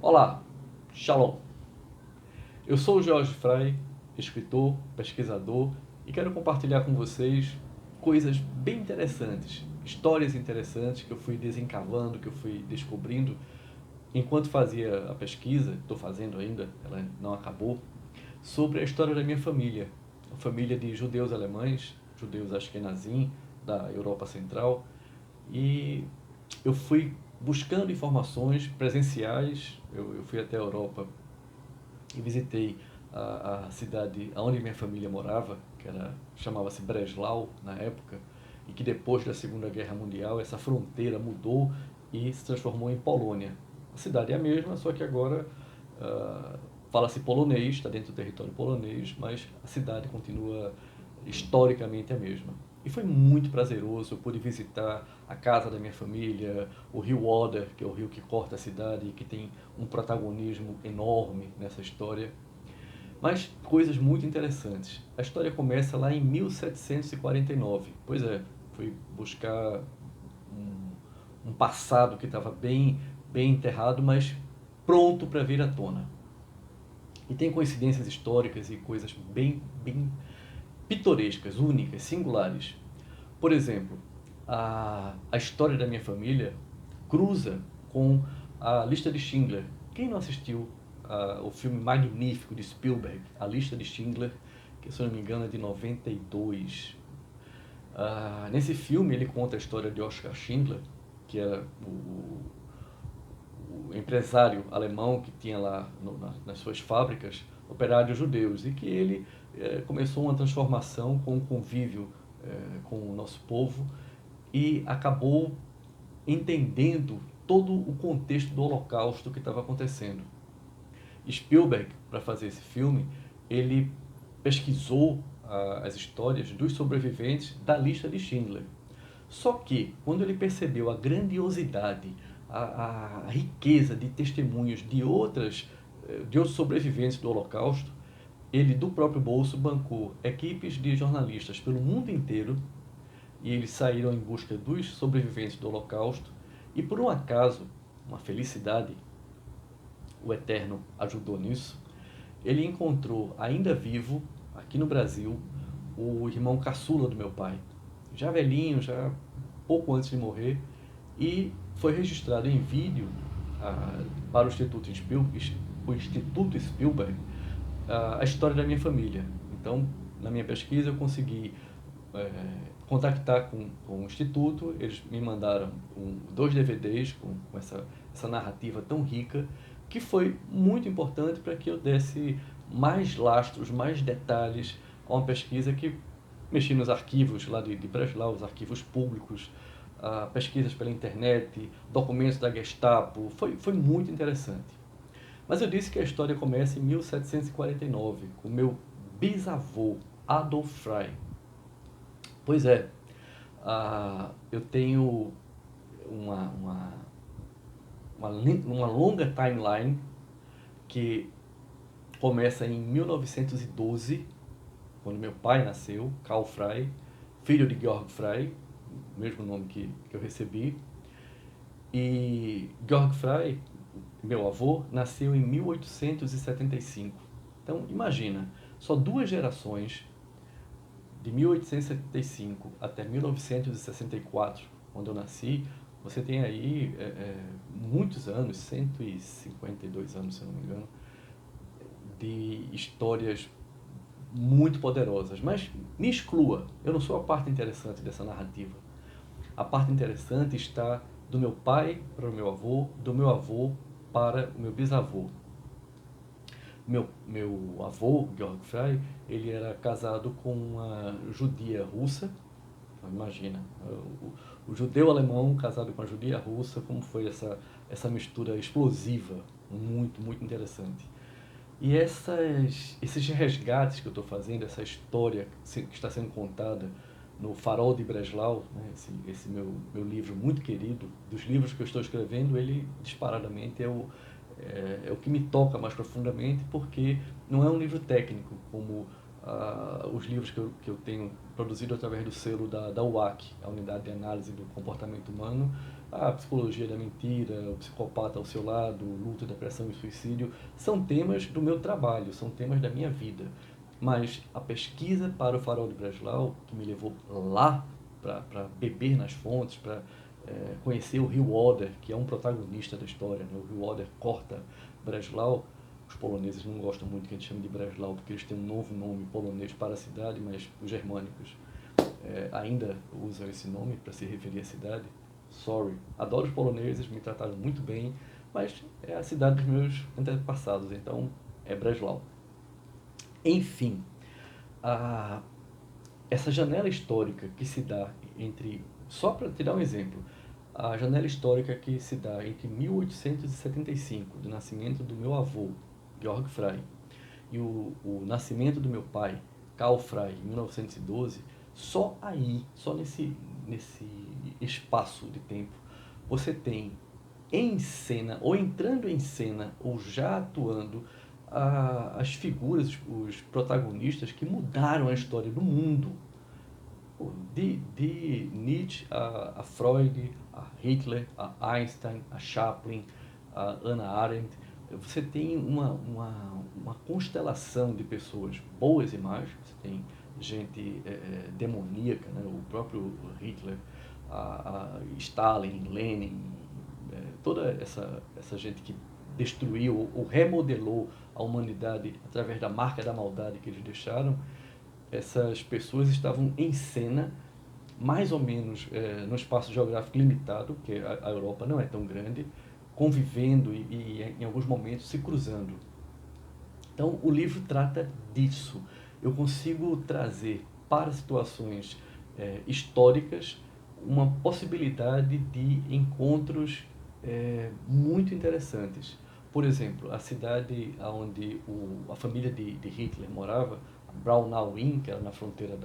Olá, Shalom. Eu sou o Jorge Frei, escritor, pesquisador e quero compartilhar com vocês coisas bem interessantes, histórias interessantes que eu fui desencavando, que eu fui descobrindo enquanto fazia a pesquisa, estou fazendo ainda, ela não acabou, sobre a história da minha família, a família de judeus alemães, judeus Ashkenazim, da Europa Central, e eu fui buscando informações presenciais, eu fui até a Europa e visitei a cidade onde minha família morava, que chamava-se Breslau na época, e que depois da Segunda Guerra Mundial essa fronteira mudou e se transformou em Polônia. A cidade é a mesma, só que agora fala-se polonês, está dentro do território polonês, mas a cidade continua historicamente a mesma. E foi muito prazeroso, eu pude visitar a casa da minha família, o rio Oder, que é o rio que corta a cidade e que tem um protagonismo enorme nessa história. Mas coisas muito interessantes. A história começa lá em 1749. Pois é, fui buscar um passado que estava bem enterrado, mas pronto para vir à tona. E tem coincidências históricas e coisas bem pitorescas, únicas, singulares. Por exemplo, a história da minha família cruza com a lista de Schindler. Quem não assistiu o filme magnífico de Spielberg, A Lista de Schindler, que se eu não me engano é de 92. Nesse filme ele conta a história de Oskar Schindler, que era o empresário alemão que tinha lá nas suas fábricas operários judeus e que ele começou uma transformação com o convívio com o nosso povo e acabou entendendo todo o contexto do Holocausto que estava acontecendo. Spielberg, para fazer esse filme, ele pesquisou as histórias dos sobreviventes da lista de Schindler. Só que, quando ele percebeu a grandiosidade, a riqueza de testemunhos de outros sobreviventes do Holocausto, ele do próprio bolso bancou equipes de jornalistas pelo mundo inteiro e eles saíram em busca dos sobreviventes do Holocausto e por um acaso, uma felicidade, o Eterno ajudou nisso, ele encontrou ainda vivo, aqui no Brasil, o irmão caçula do meu pai, já velhinho, já pouco antes de morrer, e foi registrado em vídeo para o Instituto Spielberg a história da minha família. Então, na minha pesquisa, eu consegui contactar com o Instituto, eles me mandaram dois DVDs com essa narrativa tão rica, que foi muito importante para que eu desse mais lastros, mais detalhes a uma pesquisa que mexi nos arquivos lá de Breslau, os arquivos públicos, pesquisas pela internet, documentos da Gestapo, foi muito interessante. Mas eu disse que a história começa em 1749, com meu bisavô, Adolf Frei. Pois é, eu tenho uma, uma, uma longa timeline que começa em 1912, quando meu pai nasceu, Karl Frei, filho de Georg Frei, o mesmo nome que eu recebi. E Georg Frei, meu avô, nasceu em 1875. Então, imagina, só duas gerações, de 1875 até 1964, quando eu nasci, você tem aí muitos anos, 152 anos, se eu não me engano, de histórias muito poderosas. Mas me exclua, eu não sou a parte interessante dessa narrativa. A parte interessante está do meu pai para o meu avô, do meu avô para o meu bisavô. Meu avô, Georg Frei, ele era casado com uma judia russa. Então, imagina, o judeu alemão casado com a judia russa, como foi essa mistura explosiva, muito interessante. E esses resgates que eu estou fazendo, essa história que está sendo contada no Farol de Breslau, né, esse meu livro muito querido, dos livros que eu estou escrevendo, ele disparadamente é o que me toca mais profundamente, porque não é um livro técnico, como os livros que eu tenho produzido através do selo da UAC, a Unidade de Análise do Comportamento Humano, A psicologia da mentira, o psicopata ao seu lado, luto, depressão e suicídio, são temas do meu trabalho, são temas da minha vida. Mas a pesquisa para o Farol de Breslau, que me levou lá para beber nas fontes, para conhecer o rio Oder, que é um protagonista da história, né? O rio Oder corta Breslau. Os poloneses não gostam muito que a gente chame de Breslau, porque eles têm um novo nome polonês para a cidade, mas os germânicos ainda usam esse nome para se referir à cidade. Sorry, adoro os poloneses, me trataram muito bem, mas é a cidade dos meus antepassados, então é Breslau. Enfim, a, essa janela histórica que se dá entre, só para te dar um exemplo, a janela histórica que se dá entre 1875, do nascimento do meu avô, Georg Frey, e o nascimento do meu pai, Karl Frey, em 1912, só aí, só nesse espaço de tempo, você tem em cena, ou entrando em cena, ou já atuando, as figuras, os protagonistas que mudaram a história do mundo. De Nietzsche a Freud, a Hitler, a Einstein, a Chaplin, a Hannah Arendt, você tem uma constelação de pessoas boas e más, você tem gente demoníaca, né? O próprio Hitler, a Stalin, Lenin, toda essa gente que destruiu ou remodelou a humanidade através da marca da maldade que eles deixaram. Essas pessoas estavam em cena, mais ou menos no espaço geográfico limitado, porque a Europa não é tão grande, convivendo e em alguns momentos se cruzando. Então o livro trata disso. Eu consigo trazer para situações históricas uma possibilidade de encontros muito interessantes. Por exemplo, a cidade onde a família de Hitler morava, Braunau-Inn, que era na fronteira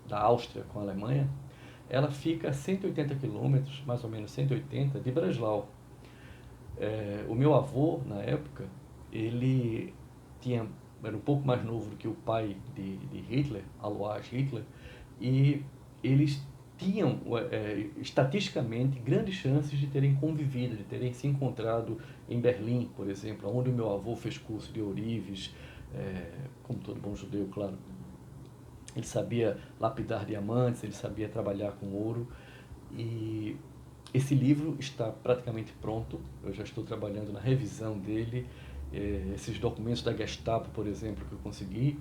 da Áustria com a Alemanha, ela fica a 180 quilômetros, mais ou menos 180, de Breslau. O meu avô, na época, ele era um pouco mais novo do que o pai de Hitler, Alois Hitler, e eles tinham, estatisticamente, grandes chances de terem convivido, de terem se encontrado em Berlim, por exemplo, onde o meu avô fez curso de ourives, como todo bom judeu, claro. Ele sabia lapidar diamantes, ele sabia trabalhar com ouro, e esse livro está praticamente pronto, eu já estou trabalhando na revisão dele. Esses documentos da Gestapo, por exemplo, que eu consegui,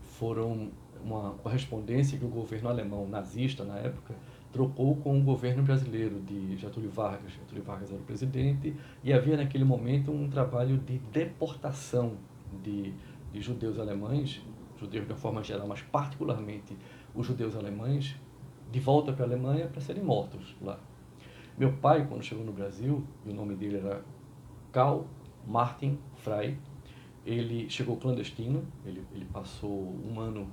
foram uma correspondência que o governo alemão nazista, na época, trocou com o governo brasileiro de Getúlio Vargas. Getúlio Vargas era o presidente e havia naquele momento um trabalho de deportação de judeus alemães, judeus de uma forma geral, mas particularmente os judeus alemães, de volta para a Alemanha para serem mortos lá. Meu pai, quando chegou no Brasil, e o nome dele era Karl Martin Frey, ele chegou clandestino, ele passou um ano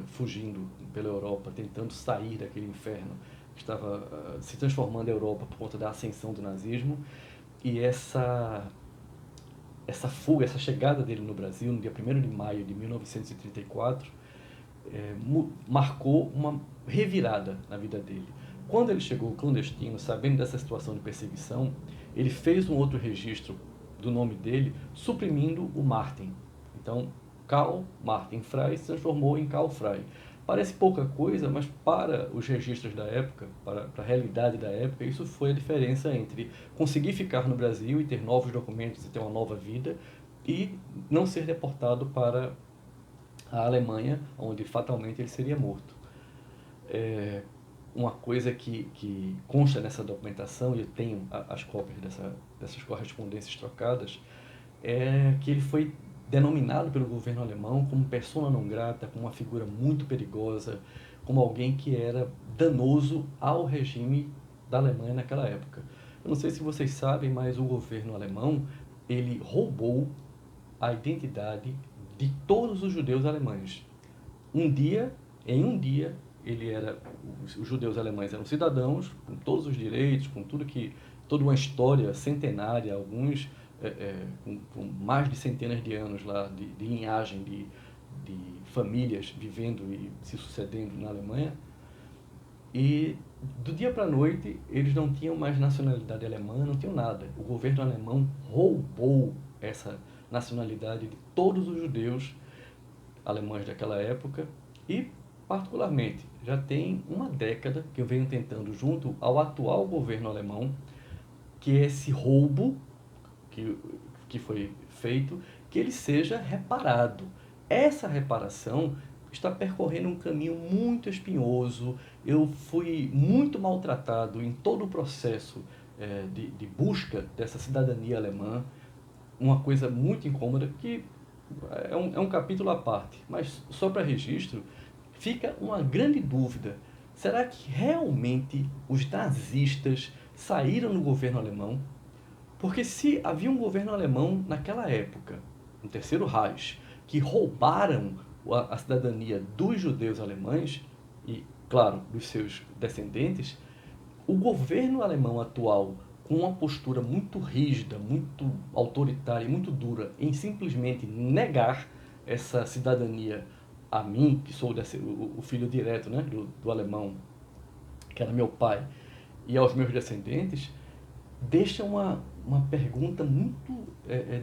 fugindo pela Europa, tentando sair daquele inferno que estava se transformando a Europa por conta da ascensão do nazismo. E essa fuga, essa chegada dele no Brasil, no dia 1º de maio de 1934, marcou uma revirada na vida dele. Quando ele chegou clandestino, sabendo dessa situação de perseguição, ele fez um outro registro do nome dele, suprimindo o Martin. Então, Karl Martin Frey se transformou em Karl Frey. Parece pouca coisa, mas para os registros da época, para a realidade da época, isso foi a diferença entre conseguir ficar no Brasil e ter novos documentos e ter uma nova vida, e não ser deportado para a Alemanha, onde fatalmente ele seria morto. Uma coisa que consta nessa documentação, e eu tenho as cópias dessas correspondências trocadas, é que ele foi denominado pelo governo alemão como persona non grata, como uma figura muito perigosa, como alguém que era danoso ao regime da Alemanha naquela época. Eu não sei se vocês sabem, mas o governo alemão, ele roubou a identidade de todos os judeus alemães. Em um dia, os judeus alemães eram cidadãos, com todos os direitos, com toda uma história centenária, alguns com mais de centenas de anos lá de linhagem, de famílias vivendo e se sucedendo na Alemanha. E do dia para a noite, eles não tinham mais nacionalidade alemã, não tinham nada. O governo alemão roubou essa nacionalidade de todos os judeus alemães daquela época e, particularmente, já tem uma década que eu venho tentando, junto ao atual governo alemão, que esse roubo que, que foi feito, que ele seja reparado. Essa reparação está percorrendo um caminho muito espinhoso. Eu fui muito maltratado em todo o processo de busca dessa cidadania alemã, uma coisa muito incômoda que é um capítulo à parte, mas só para registro, fica uma grande dúvida. Será que realmente os nazistas saíram do governo alemão? Porque se havia um governo alemão naquela época, no Terceiro Reich, que roubaram a cidadania dos judeus alemães, e, claro, dos seus descendentes, o governo alemão atual, com uma postura muito rígida, muito autoritária e muito dura, em simplesmente negar essa cidadania a mim, que sou o filho direto, né, do alemão, que era meu pai, e aos meus descendentes, deixa uma pergunta muito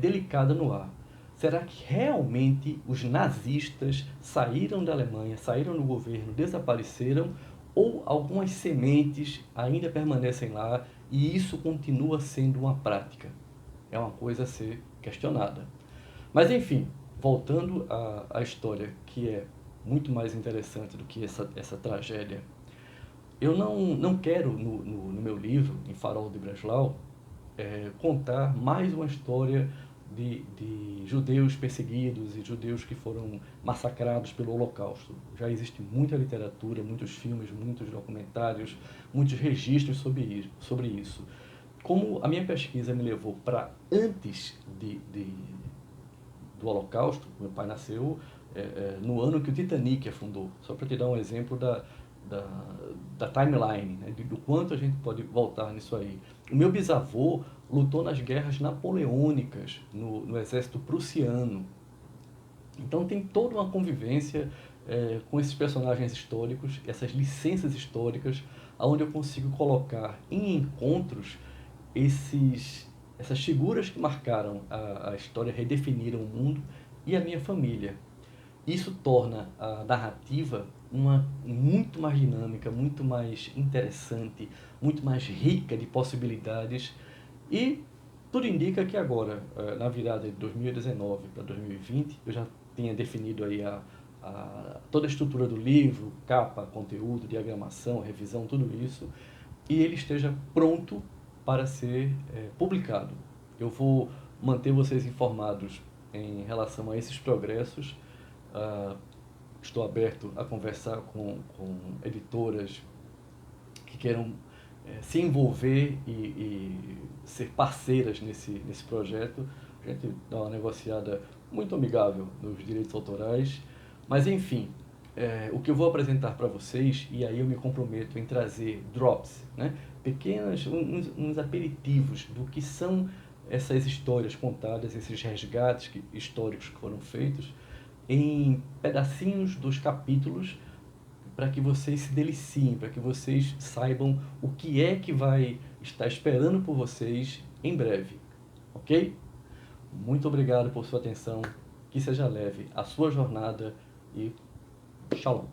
delicada no ar. Será que realmente os nazistas saíram da Alemanha, saíram do governo, desapareceram, ou algumas sementes ainda permanecem lá e isso continua sendo uma prática? É uma coisa a ser questionada. Mas enfim, voltando à história, que é muito mais interessante do que essa tragédia, eu não quero, no meu livro, em Farol de Breslau, contar mais uma história de judeus perseguidos e judeus que foram massacrados pelo Holocausto. Já existe muita literatura, muitos filmes, muitos documentários, muitos registros sobre isso. Como a minha pesquisa me levou para antes do Holocausto, meu pai nasceu no ano que o Titanic afundou. Só para te dar um exemplo da, da timeline, né, do quanto a gente pode voltar nisso aí. O meu bisavô lutou nas guerras napoleônicas, no exército prussiano. Então tem toda uma convivência com esses personagens históricos, essas licenças históricas, onde eu consigo colocar em encontros essas figuras que marcaram a história, redefiniram o mundo e a minha família. Isso torna a narrativa muito mais dinâmica, muito mais interessante, muito mais rica de possibilidades e tudo indica que agora, na virada de 2019 para 2020, eu já tenha definido aí toda a estrutura do livro, capa, conteúdo, diagramação, revisão, tudo isso, e ele esteja pronto para ser publicado. Eu vou manter vocês informados em relação a esses progressos. Estou aberto a conversar com editoras que queiram se envolver e ser parceiras nesse projeto. A gente dá uma negociada muito amigável nos direitos autorais. Mas, enfim, o que eu vou apresentar para vocês, e aí eu me comprometo em trazer drops, né? Pequenas, uns aperitivos do que são essas histórias contadas, esses resgates históricos que foram feitos, em pedacinhos dos capítulos, para que vocês se deliciem, para que vocês saibam o que é que vai estar esperando por vocês em breve, ok? Muito obrigado por sua atenção, que seja leve a sua jornada e shalom.